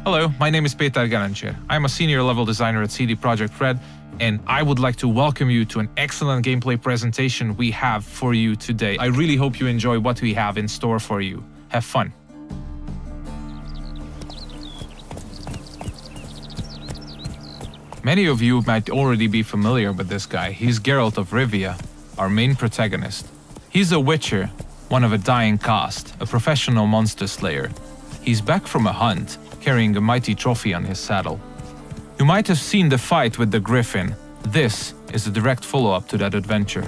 Hello, my name is Peter Garancher. I'm a senior level designer at CD Projekt Red, and I would like to welcome you to an excellent gameplay presentation we have for you today. I really hope you enjoy what we have in store for you. Have fun. Many of you might already be familiar with this guy. He's Geralt of Rivia, our main protagonist. He's a witcher, one of a dying caste, a professional monster slayer. He's back from a hunt, carrying a mighty trophy on his saddle. You might have seen the fight with the griffin. This is a direct follow-up to that adventure.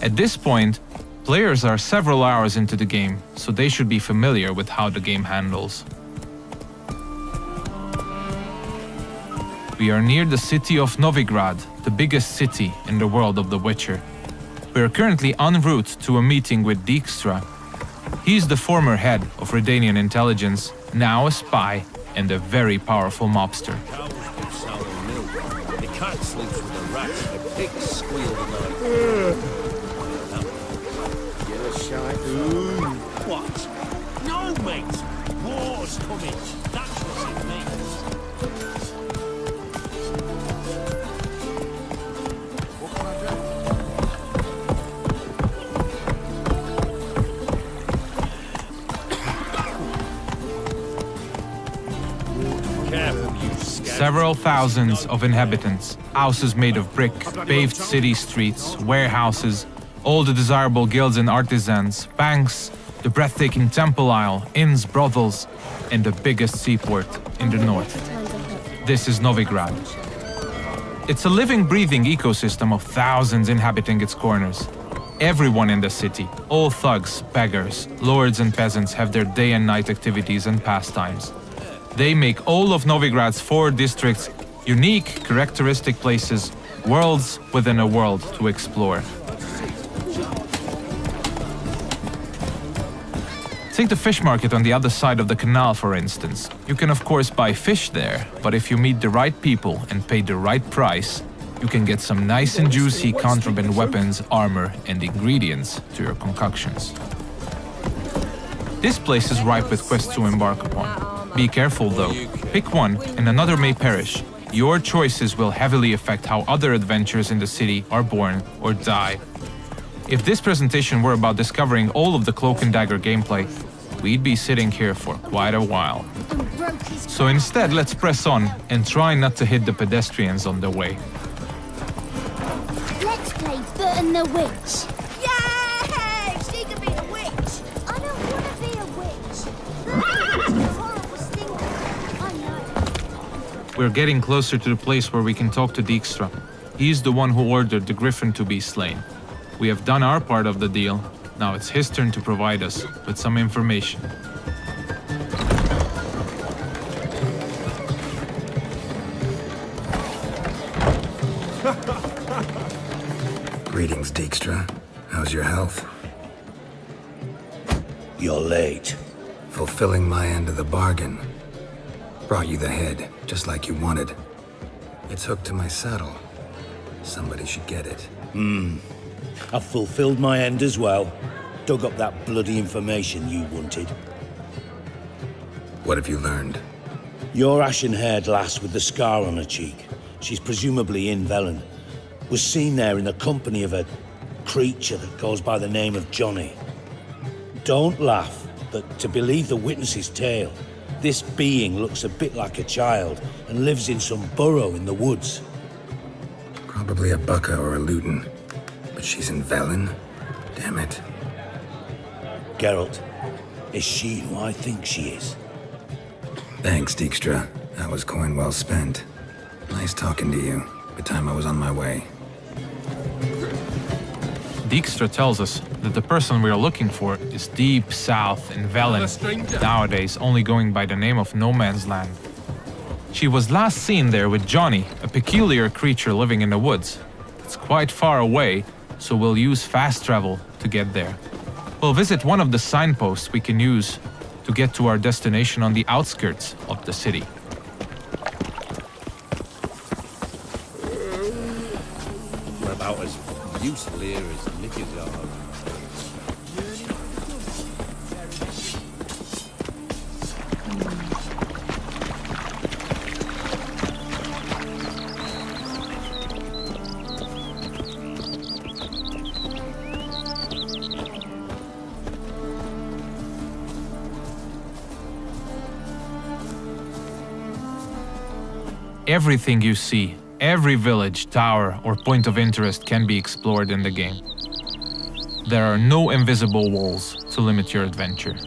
At this point, players are several hours into the game, so they should be familiar with how the game handles. We are near the city of Novigrad, the biggest city in the world of The Witcher. We are currently en route to a meeting with Dijkstra. He's the former head of Redanian intelligence, now a spy and a very powerful mobster. Cows give sour milk. The cat sleeps with the rats. The pigs squeal at night. Get a shot. What? No, mate. War's coming. That's what it means. Several thousands of inhabitants, houses made of brick, paved city streets, warehouses, all the desirable guilds and artisans, banks, the breathtaking temple isle, inns, brothels, and the biggest seaport in the north. This is Novigrad. It's a living, breathing ecosystem of thousands inhabiting its corners. Everyone in the city, all thugs, beggars, lords and peasants have their day and night activities and pastimes. They make all of Novigrad's 4 districts unique, characteristic places, worlds within a world to explore. Take the fish market on the other side of the canal, for instance. You can of course buy fish there, but if you meet the right people and pay the right price, you can get some nice and juicy contraband weapons, armor, and ingredients to your concoctions. This place is ripe with quests to embark upon. Be careful though. Pick one and another may perish. Your choices will heavily affect how other adventures in the city are born or die. If this presentation were about discovering all of the Cloak and Dagger gameplay, we'd be sitting here for quite a while. So instead, let's press on and try not to hit the pedestrians on the way. Let's play Burton the Witch. Yay! She can be a witch. I don't want to be a witch. Horrible stinker. I know. We're getting closer to the place where we can talk to Dijkstra. He's the one who ordered the griffin to be slain. We have done our part of the deal. Now it's his turn to provide us with some information. Greetings, Dijkstra. How's your health? You're late. Fulfilling my end of the bargain. Brought you the head, just like you wanted. It's hooked to my saddle. Somebody should get it. I've fulfilled my end as well. Dug up that bloody information you wanted. What have you learned? Your ashen-haired lass with the scar on her cheek, she's presumably in Velen, was seen there in the company of a creature that goes by the name of Johnny. Don't laugh, but to believe the witness's tale, this being looks a bit like a child and lives in some burrow in the woods. Probably a Bucca or a Luton. But she's in Velen? Damn it. Geralt, is she who I think she is? Thanks, Dijkstra. That was coin well spent. Nice talking to you. The time I was on my way. Dijkstra tells us that the person we are looking for is deep south in Velen, nowadays only going by the name of No Man's Land. She was last seen there with Johnny, a peculiar creature living in the woods. It's quite far away, so we'll use fast travel to get there. We'll visit one of the signposts we can use to get to our destination on the outskirts of the city. We're about as useful here as knickers are. Everything you see, every village, tower, or point of interest can be explored in the game. There are no invisible walls to limit your adventure.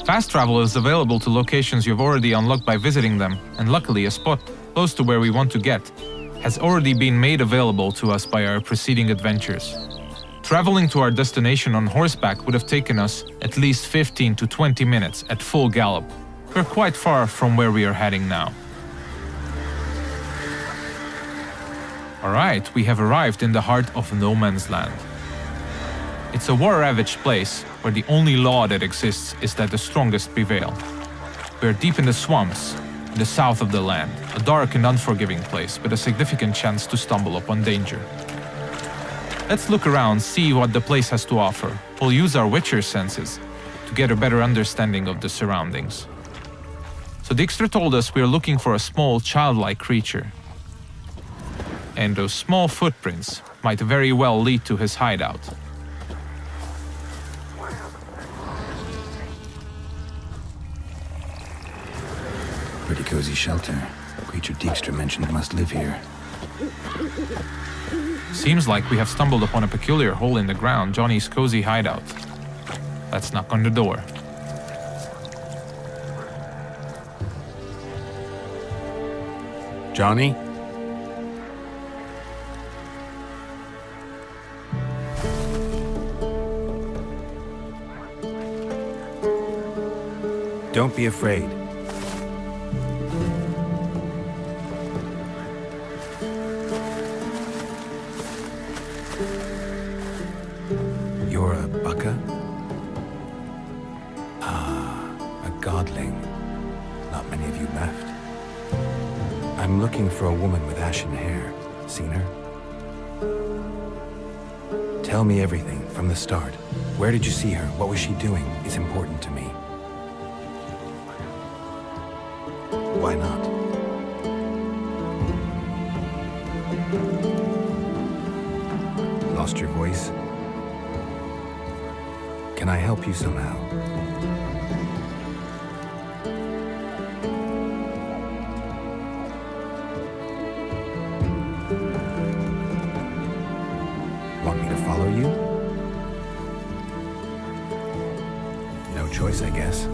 Fast travel is available to locations you've already unlocked by visiting them, and luckily a spot close to where we want to get has already been made available to us by our preceding adventures. Traveling to our destination on horseback would have taken us at least 15 to 20 minutes at full gallop. We're quite far from where we are heading now. Alright, we have arrived in the heart of no man's land. It's a war-ravaged place where the only law that exists is that the strongest prevail. We're deep in the swamps, in the south of the land, a dark and unforgiving place with a significant chance to stumble upon danger. Let's look around, see what the place has to offer. We'll use our Witcher senses to get a better understanding of the surroundings. So Dijkstra told us we're looking for a small, childlike creature. And those small footprints might very well lead to his hideout. Pretty cozy shelter. Creature Dijkstra mentioned must live here. Seems like we have stumbled upon a peculiar hole in the ground, Johnny's cozy hideout. Let's knock on the door. Johnny? Don't be afraid. You're a baka? A godling. Not many of you left. I'm looking for a woman with ashen hair. Seen her? Tell me everything from the start. Where did you see her? What was she doing? It's important to me. Why not? Lost your voice? Can I help you somehow? Want me to follow you? No choice, I guess.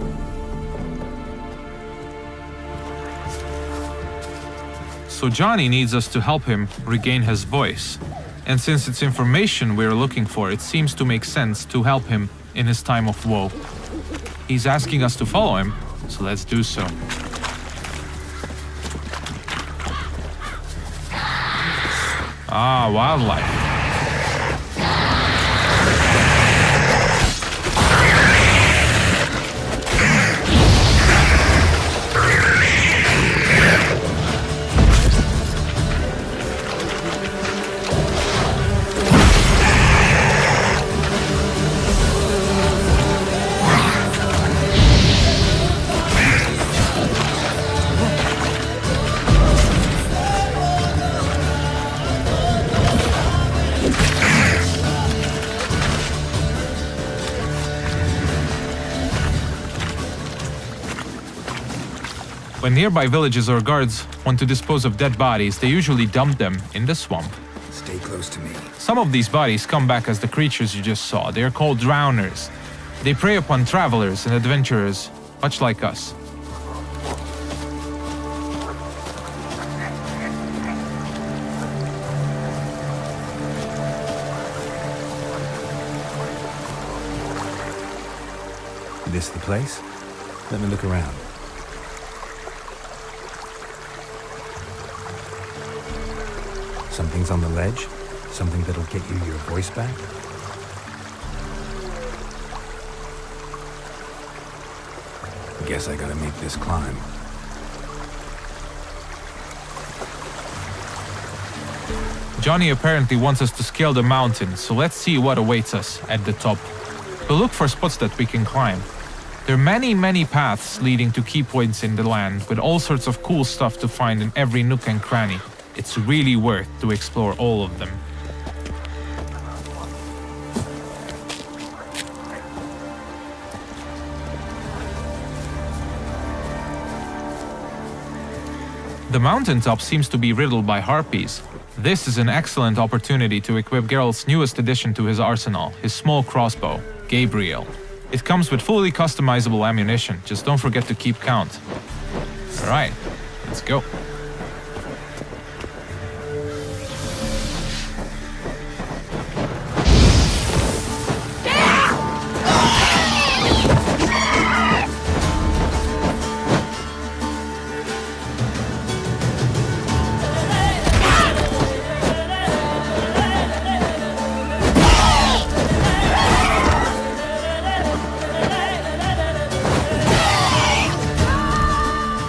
So Johnny needs us to help him regain his voice. And since it's information we're looking for, it seems to make sense to help him in his time of woe. He's asking us to follow him, so let's do so. Ah, wildlife. When nearby villages or guards want to dispose of dead bodies, they usually dump them in the swamp. Stay close to me. Some of these bodies come back as the creatures you just saw. They are called drowners. They prey upon travelers and adventurers, much like us. This the place? Let me look around. Something's on the ledge? Something that'll get you your voice back? Guess I gotta make this climb. Johnny apparently wants us to scale the mountain, so let's see what awaits us at the top. We'll look for spots that we can climb. There are many paths leading to key points in the land, with all sorts of cool stuff to find in every nook and cranny. It's really worth to explore all of them. The mountaintop seems to be riddled by harpies. This is an excellent opportunity to equip Geralt's newest addition to his arsenal, his small crossbow, Gabriel. It comes with fully customizable ammunition, just don't forget to keep count. Alright, let's go.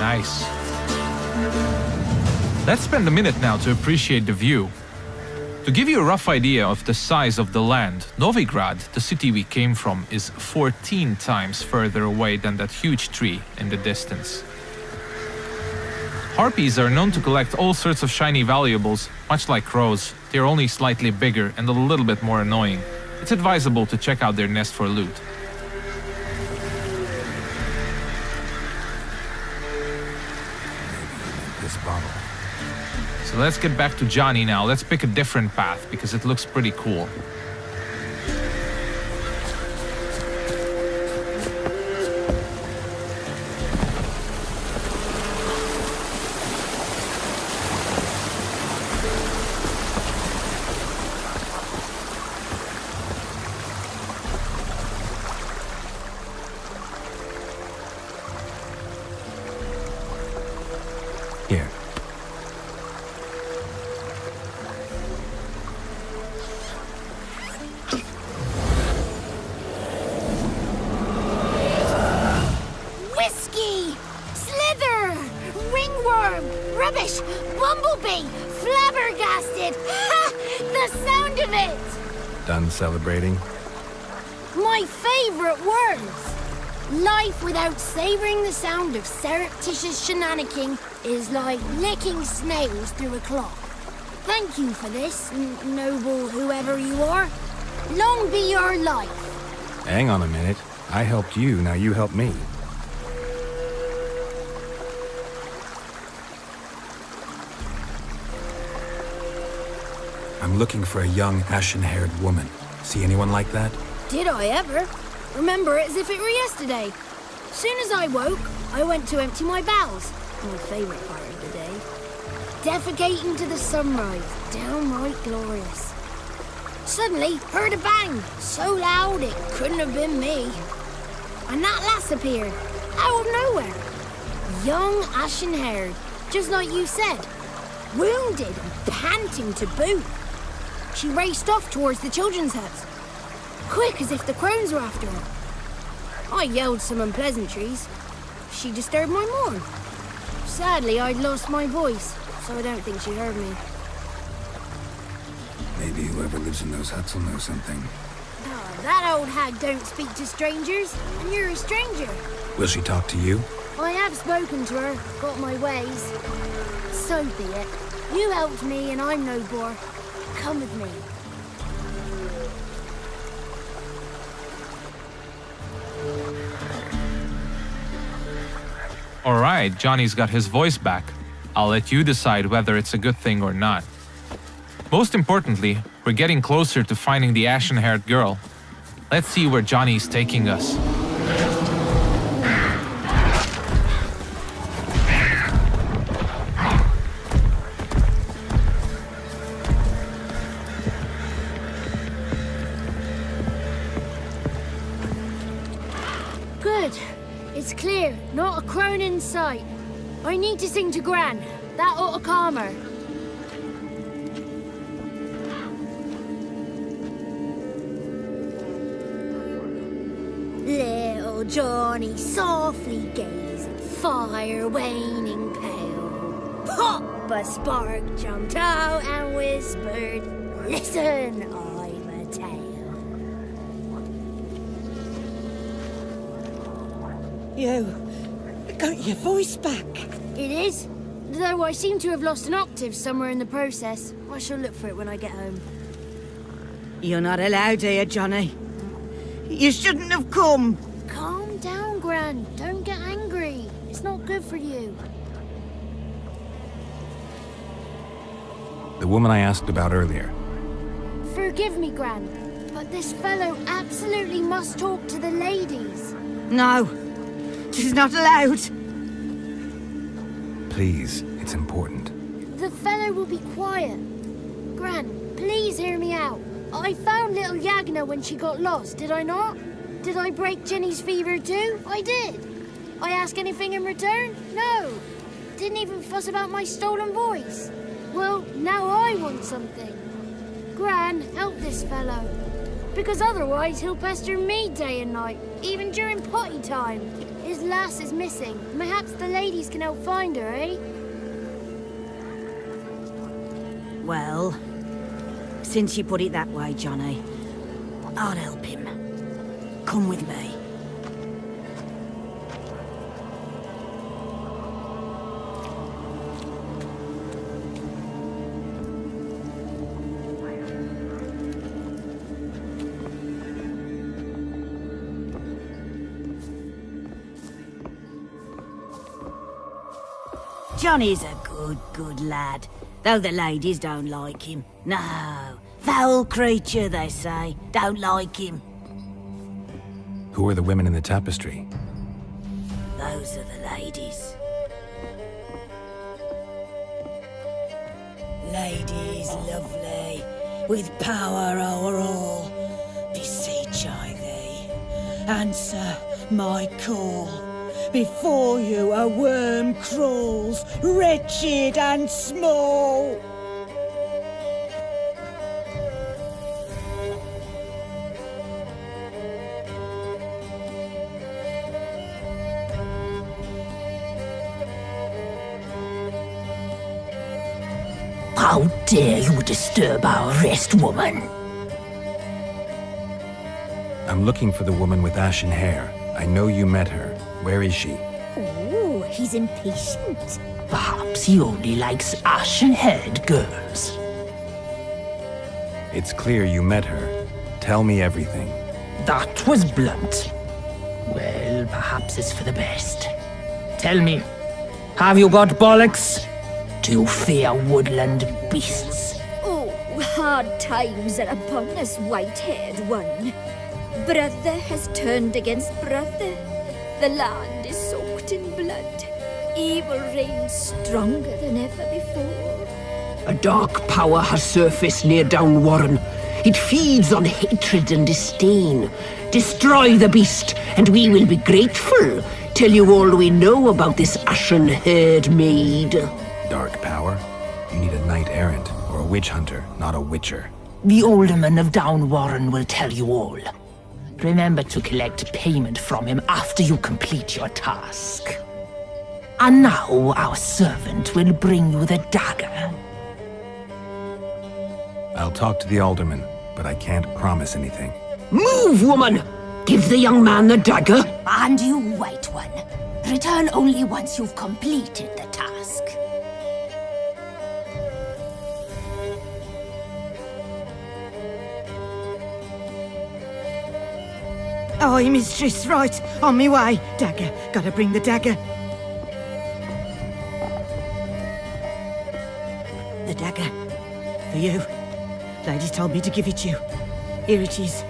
Nice. Let's spend a minute now to appreciate the view. To give you a rough idea of the size of the land, Novigrad, the city we came from, is 14 times further away than that huge tree in the distance. Harpies are known to collect all sorts of shiny valuables, much like crows. They're only slightly bigger and a little bit more annoying. It's advisable to check out their nest for loot. This bottle. So let's get back to Johnny now. Let's pick a different path because it looks pretty cool. Here. Whiskey! Slither! Ringworm! Rubbish! Bumblebee! Flabbergasted! Ha! The sound of it! Done celebrating? My favorite words! Life without savoring the sound of surreptitious shenanigans is like licking snails through a cloth. Thank you for this, noble whoever you are. Long be your life. Hang on a minute. I helped you, now you help me. I'm looking for a young, ashen-haired woman. See anyone like that? Did I ever? Remember it as if it were yesterday. Soon as I woke, I went to empty my bowels. My favourite part of the day. Defecating to the sunrise. Downright glorious. Suddenly, heard a bang. So loud it couldn't have been me. And that lass appeared. Out of nowhere. Young, ashen-haired. Just like you said. Wounded and panting to boot. She raced off towards the children's huts. Quick as if the crones were after her. I yelled some unpleasantries. She disturbed my morn. Sadly, I'd lost my voice, so I don't think she heard me. Maybe whoever lives in those huts will know something. Oh, that old hag don't speak to strangers, and you're a stranger. Will she talk to you? I have spoken to her, got my ways. So be it. You helped me, and I'm no bore. Come with me. Alright, Johnny's got his voice back. I'll let you decide whether it's a good thing or not. Most importantly, we're getting closer to finding the ashen-haired girl. Let's see where Johnny's taking us. Good. It's clear, not a crone in sight. I need to sing to Gran. That ought to calm her. Little Johnny softly gazed at fire waning pale. Pop! A spark jumped out and whispered, "Listen, I'm a tale." You got your voice back. It is. Though I seem to have lost an octave somewhere in the process. I shall look for it when I get home. You're not allowed here, Johnny. You shouldn't have come. Calm down, Gran. Don't get angry. It's not good for you. The woman I asked about earlier. Forgive me, Gran, but this fellow absolutely must talk to the ladies. No, she's not allowed. Please, it's important. The fellow will be quiet. Gran, please hear me out. I found little Yagna when she got lost, did I not? Did I break Jenny's fever too? I did. I ask anything in return? No. Didn't even fuss about my stolen voice. Well, now I want something. Gran, help this fellow. Because otherwise he'll pester me day and night, even during potty time. His lass is missing. Perhaps the ladies can help find her, eh? Well, since you put it that way, Johnny, I'll help him. Come with me. Johnny's a good lad, though the ladies don't like him. No, foul creature, they say. Don't like him. Who are the women in the tapestry? Those are the ladies. Ladies lovely, with power o'er all. Beseech I thee, answer my call. Before you a worm crawls, wretched and small. How dare you disturb our rest, woman? I'm looking for the woman with ashen hair. I know you met her. Where is she? Oh, he's impatient. Perhaps he only likes ashen-haired girls. It's clear you met her. Tell me everything. That was blunt. Well, perhaps it's for the best. Tell me, have you got bollocks? Do you fear woodland beasts? Oh, hard times are upon us, white-haired one. Brother has turned against brother. The land is soaked in blood. Evil reigns stronger than ever before. A dark power has surfaced near Downwarren. It feeds on hatred and disdain. Destroy the beast, and we will be grateful. Tell you all we know about this ashen-haired maid. Dark power? You need a knight-errant or a witch hunter, not a witcher. The alderman of Downwarren will tell you all. Remember to collect payment from him after you complete your task. And now our servant will bring you the dagger. I'll talk to the alderman, but I can't promise anything. Move, woman! Give the young man the dagger. And you, white one, return only once you've completed the task. Aye, mistress, right. On me way. Dagger. Gotta bring the dagger. The dagger. For you. Ladies told me to give it you. Here it is.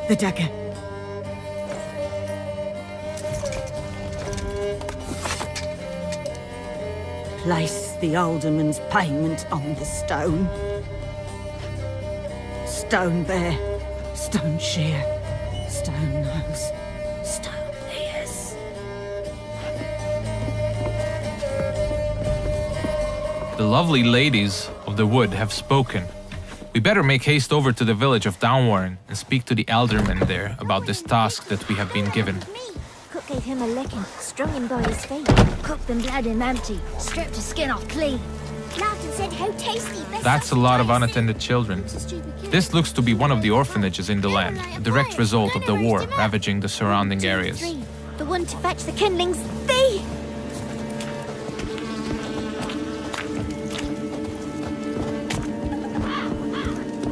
The dagger. Place the alderman's payment on the stone. Stone bear. Stone shear. Stone nose, stone ears. The lovely ladies of the wood have spoken. We better make haste over to the village of Downwarren and speak to the alderman there about this task that we have been given. Cook gave him a licking, strung him by his feet, cooked and bled him empty, stripped his skin off clean. Laughed and said how tasty. That's a lot of unattended children. This looks to be one of the orphanages in the land, a direct result of the war ravaging the surrounding areas. The one to fetch the kindlings, they...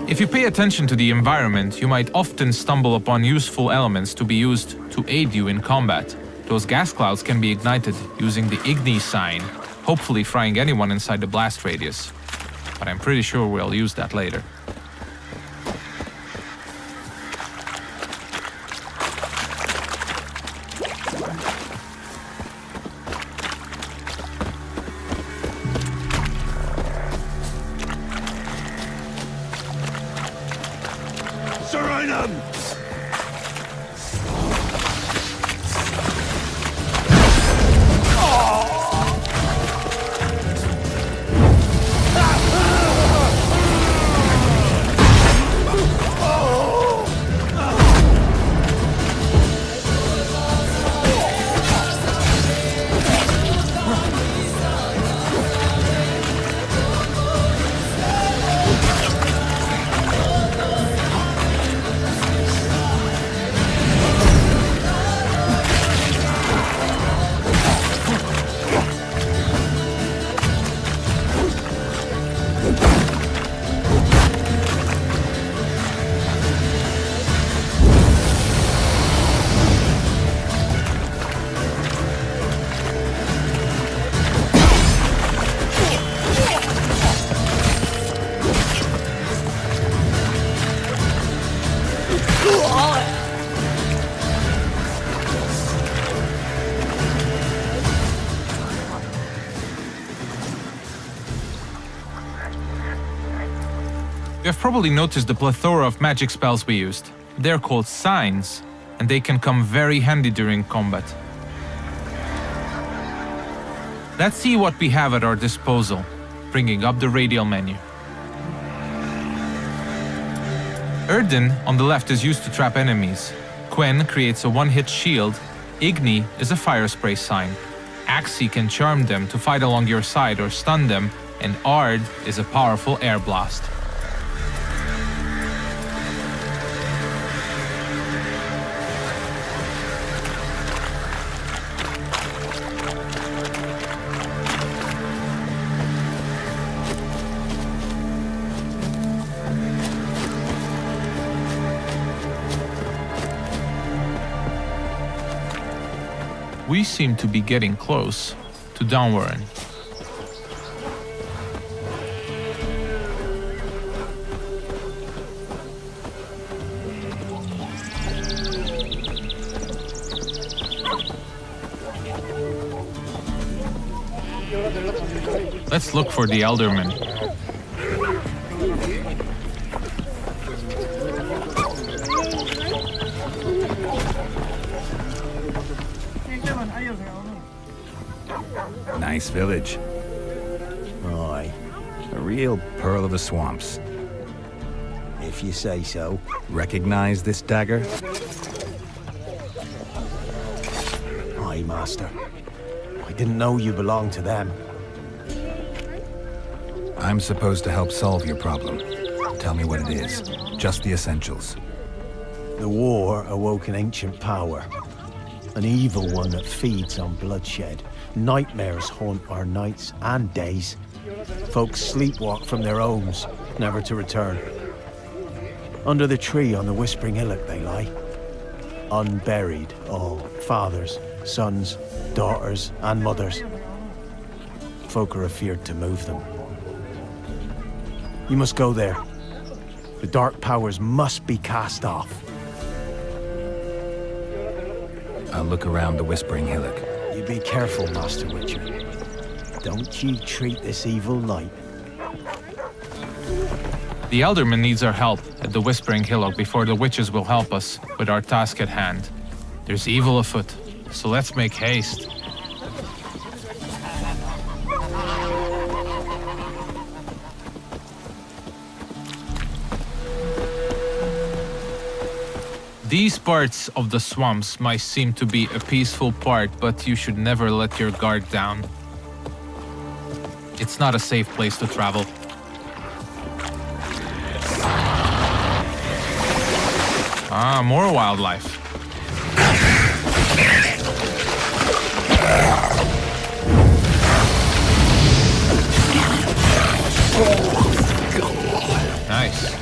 If you pay attention to the environment, you might often stumble upon useful elements to be used to aid you in combat. Those gas clouds can be ignited using the Igni sign, hopefully frying anyone inside the blast radius. But I'm pretty sure we'll use that later. You have probably noticed the plethora of magic spells we used. They're called signs, and they can come very handy during combat. Let's see what we have at our disposal, bringing up the radial menu. Erden on the left is used to trap enemies. Quen creates a one-hit shield. Igni is a fire spray sign. Axi can charm them to fight along your side or stun them, and Ard is a powerful air blast. We seem to be getting close to Downwarren. Let's look for the Elderman. Nice village. Aye, A real pearl of the swamps. if you say so. Recognize this dagger? Aye, Master. I didn't know you belonged to them. I'm supposed to help solve your problem. Tell me what it is. Just the essentials. The war awoke an ancient power. An evil one that feeds on bloodshed. Nightmares haunt our nights and days. Folks sleepwalk from their homes, never to return. Under the tree on the Whispering Hillock they lie. Unburied, all. Fathers, sons, daughters, and mothers. Folk are afeard to move them. You must go there. The dark powers must be cast off. I'll look around the Whispering Hillock. You be careful, Master Witcher. Don't you treat this evil light. The Elderman needs our help at the Whispering Hillock before the witches will help us with our task at hand. There's evil afoot, so let's make haste. These parts of the swamps might seem to be a peaceful part, but you should never let your guard down. It's not a safe place to travel. Ah, more wildlife. Nice.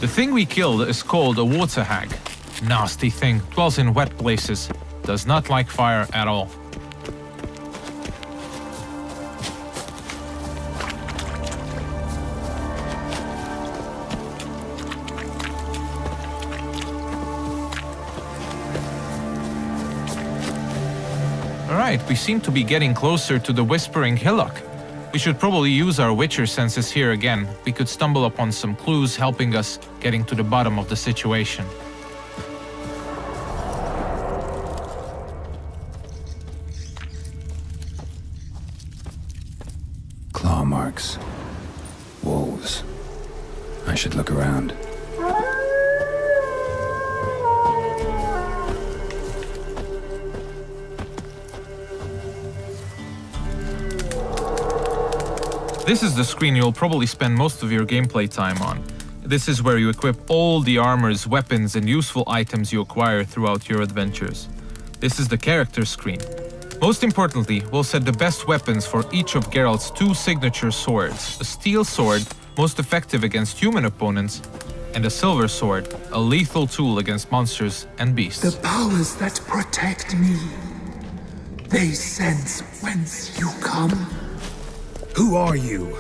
The thing we killed is called a water hag. Nasty thing, dwells in wet places, does not like fire at all. Alright, we seem to be getting closer to the Whispering Hillock. We should probably use our Witcher senses here again. We could stumble upon some clues helping us getting to the bottom of the situation. Claw marks. Wolves. I should look around. This is the screen you'll probably spend most of your gameplay time on. This is where you equip all the armors, weapons, and useful items you acquire throughout your adventures. This is the character screen. Most importantly, we'll set the best weapons for each of Geralt's 2 signature swords. A steel sword, most effective against human opponents, and a silver sword, a lethal tool against monsters and beasts. The powers that protect me, they sense whence you come. Who are you?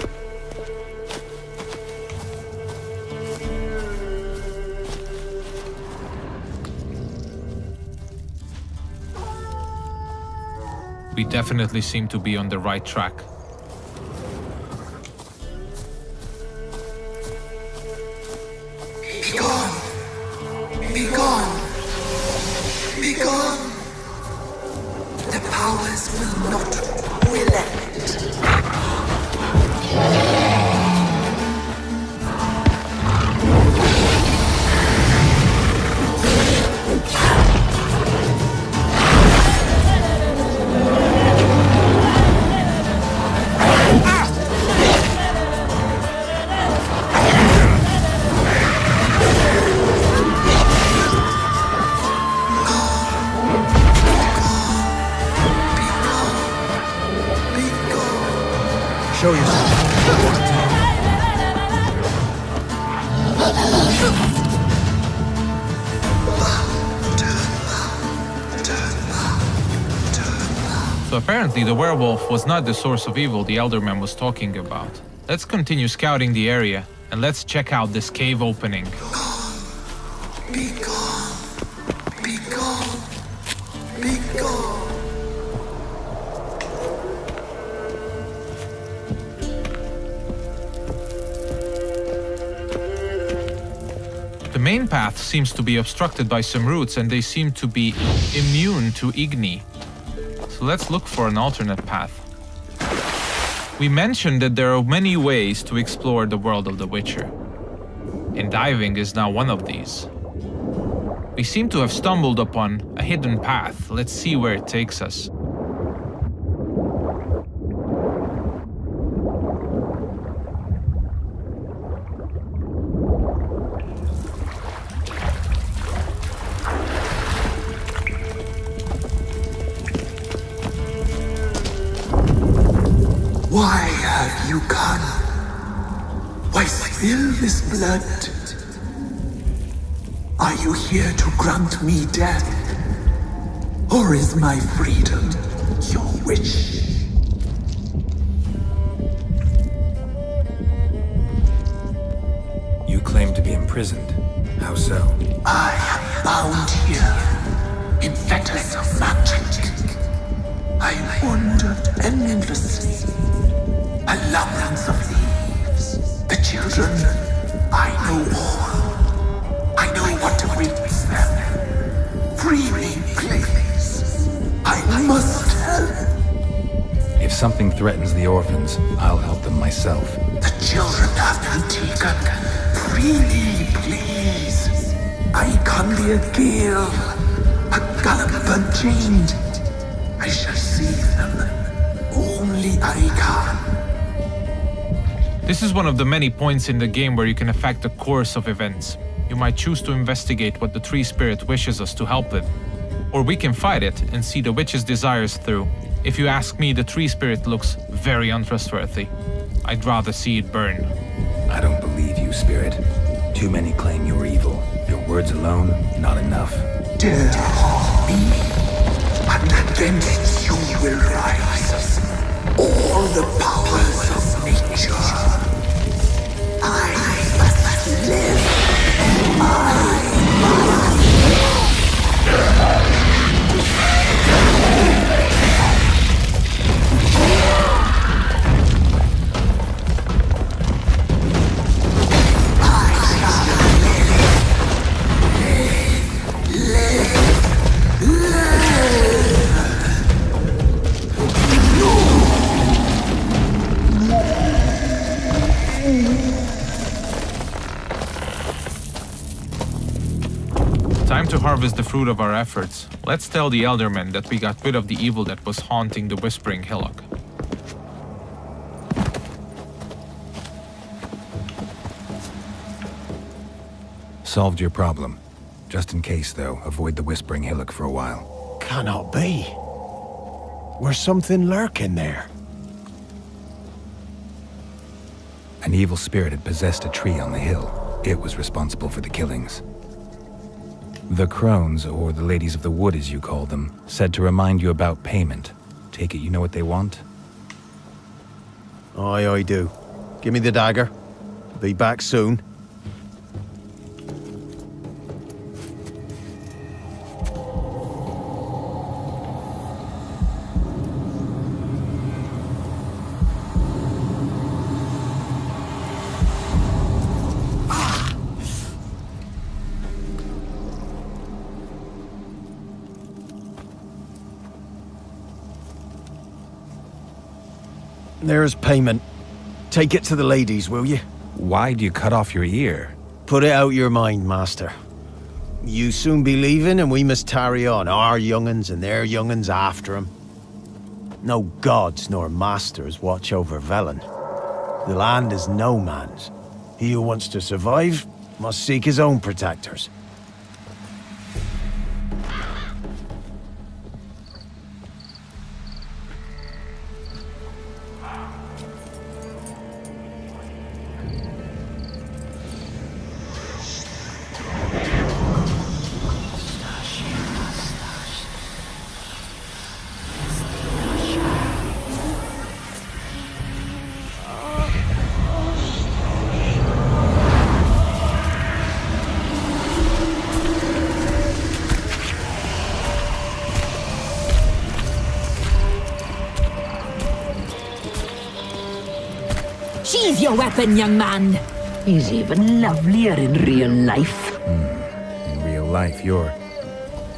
We definitely seem to be on the right track. Be gone! Be gone! Be gone! The powers will not relent. Show yourself. So apparently the werewolf was not the source of evil the Elderman was talking about. Let's continue scouting the area, and let's check out this cave opening. Be gone! Be gone! Be gone! The main path seems to be obstructed by some roots, and they seem to be immune to Igni. So let's look for an alternate path. We mentioned that there are many ways to explore the world of The Witcher, and diving is now one of these. We seem to have stumbled upon a hidden path. Let's see where it takes us. Why have you come? Why spill this blood? Are you here to grant me death? Or is my freedom your wish? You claim to be imprisoned. How so? I am bound here in fetters of magic. I wandered endlessly. A labyrinth of leaves. The children, I know all. I know what awaits them. Free me, please. I must help. If something threatens the orphans, I'll help them myself. The children have been taken. Free me, please. I can be a gale, a gallop unchained. I shall save them. Only I can. This is one of the many points in the game where you can affect the course of events. You might choose to investigate what the tree spirit wishes us to help with. Or we can fight it and see the witch's desires through. If you ask me, the tree spirit looks very untrustworthy. I'd rather see it burn. I don't believe you, Spirit. Too many claim you're evil. Your words alone, not enough. Dare me, and against you will rise all the powers of nature. I must live. Time to harvest the fruit of our efforts. Let's tell the Eldermen that we got rid of the evil that was haunting the Whispering Hillock. Solved your problem. Just in case, though, avoid the Whispering Hillock for a while. Cannot be. Where's something lurking there? An evil spirit had possessed a tree on the hill. It was responsible for the killings. The crones, or the ladies of the wood as you call them, said to remind you about payment. Take it you know what they want? Aye, I do. Give me the dagger. Be back soon. There's payment. Take it to the ladies, will you? Why do you cut off your ear? Put it out your mind, master. You soon be leaving and we must tarry on, our young'uns and their young'uns after 'em. No gods nor masters watch over Velen. The land is no man's. He who wants to survive must seek his own protectors. Sheathe your weapon, young man. He's even lovelier in real life. In real life, you're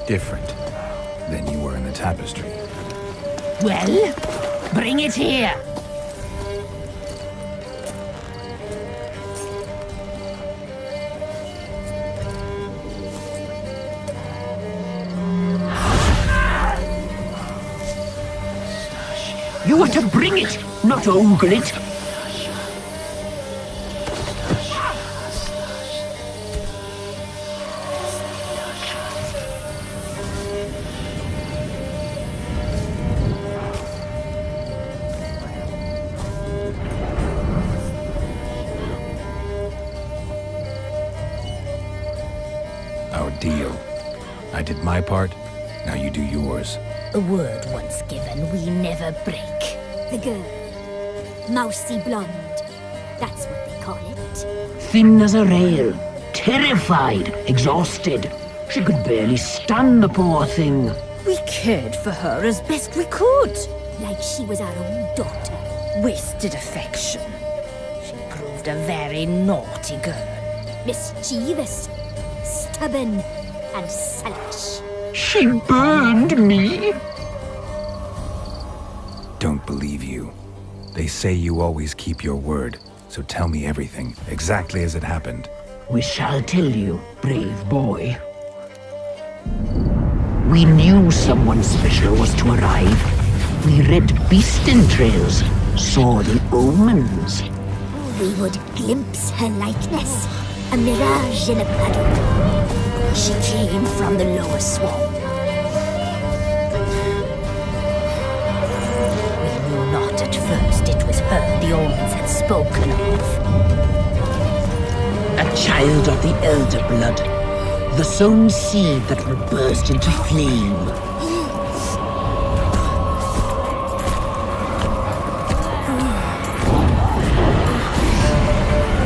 different than you were in the tapestry. Well, bring it here. You are to bring it, not ogle it. Our deal. I did my part, now you do yours. A word once given, we never break. The girl. Mousy blonde. That's what they call it. Thin as a rail, terrified, exhausted. She could barely stand, the poor thing. We cared for her as best we could. Like she was our own daughter. Wasted affection. She proved a very naughty girl. Mischievous, stubborn, and selfish. She burned me. Don't believe you. They say you always keep your word, so tell me everything, exactly as it happened. We shall tell you, brave boy. We knew someone special was to arrive. We read beast entrails, saw the omens. We would glimpse her likeness, a mirage in a puddle. She came from the lower swamp. We knew not at first it was her the omens had spoken of. A child of the elder blood, the sown seed that will burst into flame.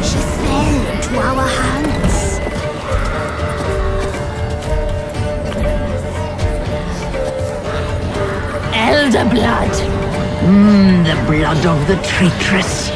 She fell into our hands. Elder blood. The blood of the traitress.